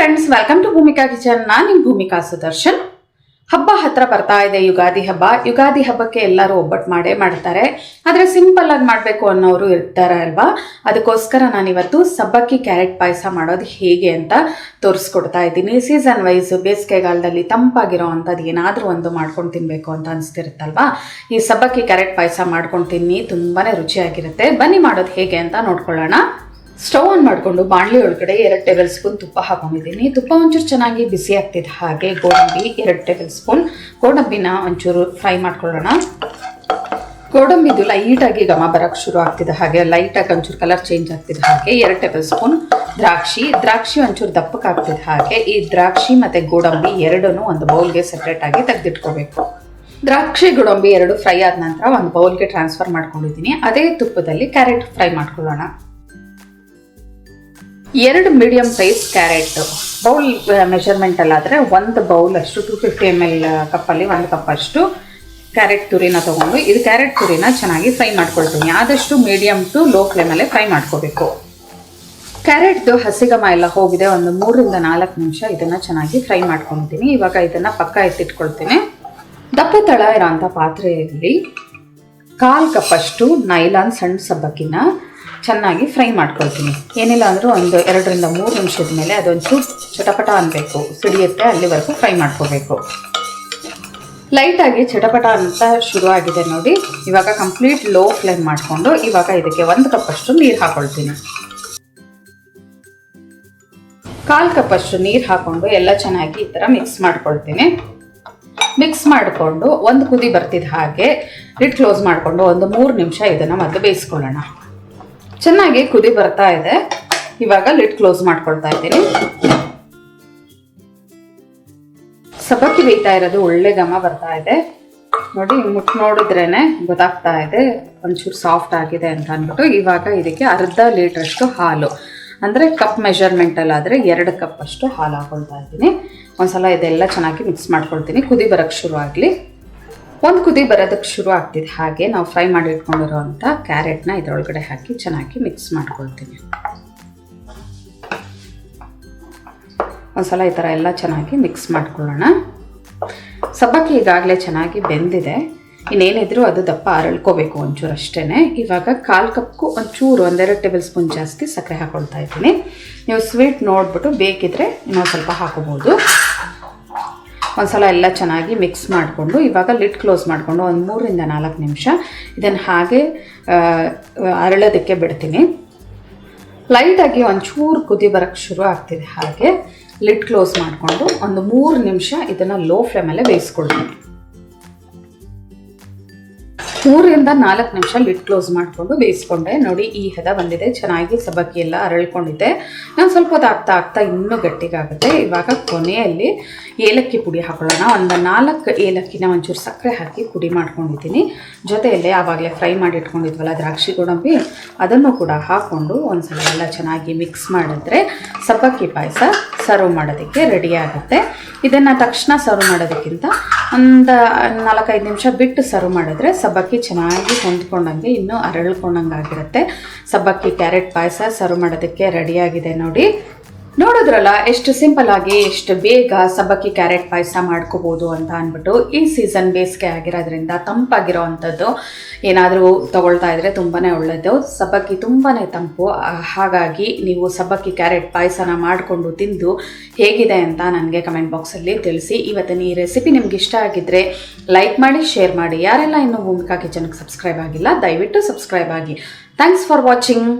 Friends, welcome to Bhoomika kitchen. ನಾನು ನಿಮ್ಮ ಭೂಮಿಕಾ ಸುದರ್ಶನ್. ಹಬ್ಬ ಹತ್ರ ಬರ್ತಾ ಇದೆ, ಯುಗಾದಿ ಹಬ್ಬ. ಯುಗಾದಿ ಹಬ್ಬಕ್ಕೆ ಎಲ್ಲರೂ ಒಬ್ಬಟ್ಟು ಮಾಡೇ ಮಾಡ್ತಾರೆ. ಆದರೆ ಸಿಂಪಲ್ ಆಗಿ ಮಾಡಬೇಕು ಅನ್ನೋರು ಇರ್ತಾರೆ ಅಲ್ವಾ. ಅದಕ್ಕೋಸ್ಕರ ನಾನಿವತ್ತು ಸಬ್ಬಕ್ಕಿ ಕ್ಯಾರೆಟ್ ಪಾಯಸ ಮಾಡೋದು ಹೇಗೆ ಅಂತ ತೋರಿಸ್ಕೊಡ್ತಾ ಇದ್ದೀನಿ. ಸೀಸನ್ ವೈಸ್ ಬೇಸಿಗೆಗಾಲದಲ್ಲಿ ತಂಪಾಗಿರೋ ಅಂಥದ್ದು ಏನಾದರೂ ಒಂದು ಮಾಡ್ಕೊಂಡು ತಿನ್ನಬೇಕು ಅಂತ ಅನಿಸ್ತಿರುತ್ತಲ್ವಾ. ಈ ಸಬ್ಬಕ್ಕಿ ಕ್ಯಾರೆಟ್ ಪಾಯಸ ಮಾಡ್ಕೊಂಡು ತಿನ್ನಿ, ತುಂಬಾ ರುಚಿಯಾಗಿರುತ್ತೆ. ಬನ್ನಿ ಮಾಡೋದು ಹೇಗೆ ಅಂತ ನೋಡ್ಕೊಳ್ಳೋಣ. ಸ್ಟವ್ ಆನ್ ಮಾಡಿಕೊಂಡು ಬಾಣಲಿ ಒಳಗಡೆ 2 ಟೇಬಲ್ ಸ್ಪೂನ್ ತುಪ್ಪ ಹಾಕೊಂಡಿದ್ದೀನಿ. ತುಪ್ಪ ಒಂಚೂರು ಚೆನ್ನಾಗಿ ಬಿಸಿ ಆಗ್ತಿದ್ದ ಹಾಗೆ ಗೋಡಂಬಿ 2 ಟೇಬಲ್ ಸ್ಪೂನ್. ಗೋಡಂಬಿನ ಒಂಚೂರು ಫ್ರೈ ಮಾಡ್ಕೊಳ್ಳೋಣ. ಗೋಡಂಬಿದು ಲೈಟಾಗಿ ಘಮ ಬರೋಕ್ಕೆ ಶುರು ಆಗ್ತಿದ್ದ ಹಾಗೆ, ಲೈಟಾಗಿ ಒಂಚೂರು ಕಲರ್ ಚೇಂಜ್ ಆಗ್ತಿದ್ದ ಹಾಗೆ 2 ಟೇಬಲ್ ಸ್ಪೂನ್ ದ್ರಾಕ್ಷಿ ಒಂಚೂರು ದಪ್ಪಕ್ಕಾಗ್ತಿದ್ದ ಹಾಗೆ ಈ ದ್ರಾಕ್ಷಿ ಮತ್ತು ಗೋಡಂಬಿ ಎರಡೂ ಒಂದು ಬೌಲ್ಗೆ ಸಪ್ರೇಟಾಗಿ ತೆಗೆದಿಟ್ಕೋಬೇಕು. ದ್ರಾಕ್ಷಿ ಗೋಡಂಬಿ 2 ಫ್ರೈ ಆದ ನಂತರ ಒಂದು ಬೌಲ್ಗೆ ಟ್ರಾನ್ಸ್ಫರ್ ಮಾಡ್ಕೊಂಡಿದ್ದೀನಿ. ಅದೇ ತುಪ್ಪದಲ್ಲಿ ಕ್ಯಾರೆಟ್ ಫ್ರೈ ಮಾಡ್ಕೊಳ್ಳೋಣ. 2 ಮೀಡಿಯಂ ಸೈಜ್ ಕ್ಯಾರೆಟ್, ಬೌಲ್ ಮೆಷರ್ಮೆಂಟಲ್ಲಾದರೆ 1 ಬೌಲ್ ಅಷ್ಟು 250 ml ಕಪ್ಪಲ್ಲಿ 1 ಕಪ್ ಅಷ್ಟು ಕ್ಯಾರೆಟ್ ತುರಿನ ತೊಗೊಂಡು ಇದು ಕ್ಯಾರೆಟ್ ತುರಿನ ಚೆನ್ನಾಗಿ ಫ್ರೈ ಮಾಡ್ಕೊಳ್ತೀನಿ. ಆದಷ್ಟು ಮೀಡಿಯಮ್ ಟು ಲೋ ಫ್ಲೇಮಲ್ಲೇ ಫ್ರೈ ಮಾಡ್ಕೋಬೇಕು. ಕ್ಯಾರೆಟ್ದು ಹಸಿಗಮ ಎಲ್ಲ ಹೋಗಿದೆ. ಒಂದು 3 ರಿಂದ 4 ನಿಮಿಷ ಇದನ್ನು ಚೆನ್ನಾಗಿ ಫ್ರೈ ಮಾಡ್ಕೊಳ್ತೀನಿ. ಇವಾಗ ಇದನ್ನು ಪಕ್ಕ ಎತ್ತಿಟ್ಕೊಳ್ತೀನಿ. ದಪ್ಪ ತಳ ಇರೋಂಥ ಪಾತ್ರೆಯಲ್ಲಿ 1/4 ಕಪ್ ಅಷ್ಟು ನೈಲಾನ್ ಸಣ್ಣ ಸಬ್ಬಕ್ಕಿನ ಚೆನ್ನಾಗಿ ಫ್ರೈ ಮಾಡ್ಕೊಳ್ತೀನಿ. ಏನಿಲ್ಲ ಅಂದರೂ ಒಂದು 2 ರಿಂದ 3 ನಿಮಿಷದ ಮೇಲೆ ಅದೊಂಚೂರು ಚಟಪಟ ಅನ್ನಬೇಕು, ಸಿಡಿಯುತ್ತೆ, ಅಲ್ಲಿವರೆಗೂ ಫ್ರೈ ಮಾಡ್ಕೋಬೇಕು. ಲೈಟಾಗಿ ಚಟಪಟ ಅಂತ ಶುರು ಆಗಿದೆ ನೋಡಿ. ಇವಾಗ ಕಂಪ್ಲೀಟ್ ಲೋ ಫ್ಲೇಮ್ ಮಾಡಿಕೊಂಡು ಇವಾಗ ಇದಕ್ಕೆ 1 ಕಪ್ ಅಷ್ಟು ನೀರು ಹಾಕೊಳ್ತೀನಿ. 1/4 ಕಪ್ ಅಷ್ಟು ನೀರು ಹಾಕ್ಕೊಂಡು ಎಲ್ಲ ಚೆನ್ನಾಗಿ ಈ ಥರ ಮಿಕ್ಸ್ ಮಾಡ್ಕೊಳ್ತೀನಿ. ಮಿಕ್ಸ್ ಮಾಡಿಕೊಂಡು ಒಂದು ಕುದಿ ಬರ್ತಿದ್ದ ಹಾಗೆ ಲಿಡ್ ಕ್ಲೋಸ್ ಮಾಡಿಕೊಂಡು ಒಂದು 3 ನಿಮಿಷ ಇದನ್ನು ಮೊದಲು ಬೇಯಿಸ್ಕೊಳ್ಳೋಣ. ಚೆನ್ನಾಗಿ ಕುದಿ ಬರ್ತಾ ಇದೆ. ಇವಾಗ ಲಿಡ್ ಕ್ಲೋಸ್ ಮಾಡ್ಕೊಳ್ತಾ ಇದ್ದೀನಿ. ಸಬ್ಬಕ್ಕಿ ಬೇಯ್ತಾ ಇರೋದು ಒಳ್ಳೆ ಘಮ ಬರ್ತಾ ಇದೆ ನೋಡಿ. ನೋಡಿದ್ರೇನೆ ಗೊತ್ತಾಗ್ತಾ ಇದೆ ಒಂಚೂರು ಸಾಫ್ಟ್ ಆಗಿದೆ ಅಂತ ಅಂದ್ಬಿಟ್ಟು. ಇವಾಗ ಇದಕ್ಕೆ 1/2 ಲೀಟ್ರಷ್ಟು ಹಾಲು, ಅಂದರೆ ಕಪ್ ಮೆಷರ್ಮೆಂಟಲ್ಲಾದರೆ 2 ಕಪ್ ಅಷ್ಟು ಹಾಲು ಹಾಕೊಳ್ತಾ ಇದ್ದೀನಿ. ಒಂದ್ಸಲ ಇದೆಲ್ಲ ಚೆನ್ನಾಗಿ ಮಿಕ್ಸ್ ಮಾಡ್ಕೊಳ್ತೀನಿ. ಕುದಿ ಬರೋಕ್ಕೆ ಶುರು ಆಗಲಿ. ಒಂದು ಕುದಿ ಬರೋದಕ್ಕೆ ಶುರು ಆಗ್ತಿದೆ ಹಾಗೆ ನಾವು ಫ್ರೈ ಮಾಡಿ ಇಟ್ಕೊಂಡಿರೋವಂಥ ಕ್ಯಾರೆಟ್ನ ಇದರೊಳಗಡೆ ಹಾಕಿ ಚೆನ್ನಾಗಿ ಮಿಕ್ಸ್ ಮಾಡ್ಕೊಳ್ತೀನಿ. ಒಂದ್ಸಲ ಈ ಥರ ಎಲ್ಲ ಚೆನ್ನಾಗಿ ಮಿಕ್ಸ್ ಮಾಡ್ಕೊಳ್ಳೋಣ. ಸಬ್ಬಕ್ಕಿ ಈಗಾಗಲೇ ಚೆನ್ನಾಗಿ ಬೆಂದಿದೆ. ಇನ್ನೇನಿದ್ರು ಅದು ದಪ್ಪ ಅರಳ್ಕೋಬೇಕು ಒಂಚೂರು ಅಷ್ಟೇ. ಇವಾಗ 1/4 ಕಪ್ಗೂ ಒಂಚೂರು 1-2 ಟೇಬಲ್ ಸ್ಪೂನ್ ಜಾಸ್ತಿ ಸಕ್ಕರೆ ಹಾಕೊಳ್ತಾ ಇದ್ದೀನಿ. ನೀವು ಸ್ವೀಟ್ ನೋಡಿಬಿಟ್ಟು ಬೇಕಿದ್ರೆ ಇನ್ನೊಂದು ಸ್ವಲ್ಪ ಹಾಕೋಬೋದು. ಒಂದ್ಸಲ ಎಲ್ಲ ಚೆನ್ನಾಗಿ ಮಿಕ್ಸ್ ಮಾಡಿಕೊಂಡು ಇವಾಗ ಲಿಡ್ ಕ್ಲೋಸ್ ಮಾಡಿಕೊಂಡು ಒಂದು 3 ರಿಂದ 4 ನಿಮಿಷ ಇದನ್ನು ಹಾಗೆ ಅರಳೋದಕ್ಕೆ ಬಿಡ್ತೀನಿ. ಲೈಟಾಗಿ ಒಂಚೂರು ಕುದಿ ಬರೋಕ್ಕೆ ಶುರು ಆಗ್ತಿದೆ ಹಾಗೆ ಲಿಡ್ ಕ್ಲೋಸ್ ಮಾಡಿಕೊಂಡು ಒಂದು 3 ನಿಮಿಷ ಇದನ್ನು ಲೋ ಫ್ಲೇಮಲ್ಲೇ ಬೇಯಿಸ್ಕೊಳ್ತೀನಿ. 3 ರಿಂದ 4 ನಿಮಿಷ ಲಿಡ್ ಕ್ಲೋಸ್ ಮಾಡಿಕೊಂಡು ಬೇಯಿಸ್ಕೊಂಡೆ. ನೋಡಿ ಈ ಹದ ಬಂದಿದೆ, ಚೆನ್ನಾಗಿ ಸಬ್ಬಕ್ಕಿ ಎಲ್ಲ ಅರಳ್ಕೊಂಡಿದೆ. ನಾನು ಸ್ವಲ್ಪ ಹೊತ್ತು ಆಗ್ತಾ ಇನ್ನೂ ಗಟ್ಟಿಗಾಗುತ್ತೆ. ಇವಾಗ ಕೊನೆಯಲ್ಲಿ ಏಲಕ್ಕಿ ಪುಡಿ ಹಾಕೊಳ್ಳೋಣ. ಒಂದು 4 ಏಲಕ್ಕಿನ ಒಂಚೂರು ಸಕ್ಕರೆ ಹಾಕಿ ಪುಡಿ ಮಾಡ್ಕೊಂಡಿದ್ದೀನಿ. ಜೊತೆಯಲ್ಲೇ ಆವಾಗಲೇ ಫ್ರೈ ಮಾಡಿ ಇಟ್ಕೊಂಡಿದ್ವಲ್ಲ ದ್ರಾಕ್ಷಿ ಗೋಡಂಬಿ, ಅದನ್ನು ಕೂಡ ಹಾಕ್ಕೊಂಡು ಒಂದ್ಸಲ ಎಲ್ಲ ಚೆನ್ನಾಗಿ ಮಿಕ್ಸ್ ಮಾಡಿದ್ರೆ ಸಬ್ಬಕ್ಕಿ ಪಾಯಸ ಸರ್ವ್ ಮಾಡೋದಕ್ಕೆ ರೆಡಿ ಆಗುತ್ತೆ. ಇದನ್ನು ತಕ್ಷಣ ಸರ್ವ್ ಮಾಡೋದಕ್ಕಿಂತ ಒಂದು 4-5 ನಿಮಿಷ ಬಿಟ್ಟು ಸರ್ವ್ ಮಾಡಿದ್ರೆ ಸಬ್ಬಕ್ಕಿ ಚೆನ್ನಾಗಿ ಹೊಂದ್ಕೊಂಡಂಗೆ ಇನ್ನೂ ಅರಳ್ಕೊಂಡಂಗೆ ಆಗಿರುತ್ತೆ. ಸಬ್ಬಕ್ಕಿ ಕ್ಯಾರೆಟ್ ಪಾಯಸ ಸರ್ವ್ ಮಾಡೋದಕ್ಕೆ ರೆಡಿಯಾಗಿದೆ ನೋಡಿ. ನೋಡಿದ್ರಲ್ಲ ಎಷ್ಟು ಸಿಂಪಲ್ ಆಗಿ ಎಷ್ಟು ಬೇಗ ಸಬ್ಬಕ್ಕಿ ಕ್ಯಾರೆಟ್ ಪಾಯಸ ಮಾಡ್ಕೋಬೋದು ಅಂತ ಅಂದ್ಬಿಟ್ಟು. ಈ ಸೀಸನ್ ಬೇಸಿಗೆ ಆಗಿರೋದ್ರಿಂದ ತಂಪಾಗಿರೋ ಅಂಥದ್ದು ಏನಾದರೂ ತಗೊಳ್ತಾ ಇದ್ರೆ ತುಂಬಾ ಒಳ್ಳೆಯದು. ಸಬ್ಬಕ್ಕಿ ತುಂಬಾ ತಂಪು, ಹಾಗಾಗಿ ನೀವು ಸಬ್ಬಕ್ಕಿ ಕ್ಯಾರೆಟ್ ಪಾಯಸನ ಮಾಡಿಕೊಂಡು ತಿಂದು ಹೇಗಿದೆ ಅಂತ ನನಗೆ ಕಮೆಂಟ್ ಬಾಕ್ಸಲ್ಲಿ ತಿಳಿಸಿ. ಇವತ್ತಿನ ಈ ರೆಸಿಪಿ ನಿಮ್ಗೆ ಇಷ್ಟ ಆಗಿದ್ದರೆ ಲೈಕ್ ಮಾಡಿ, ಶೇರ್ ಮಾಡಿ. ಯಾರೆಲ್ಲ ಇನ್ನೂ ಭೂಮಿಕಾ ಕಿಚನ್ಗೆ ಸಬ್ಸ್ಕ್ರೈಬ್ ಆಗಿಲ್ಲ ದಯವಿಟ್ಟು ಸಬ್ಸ್ಕ್ರೈಬ್ ಆಗಿ. Thanks for watching.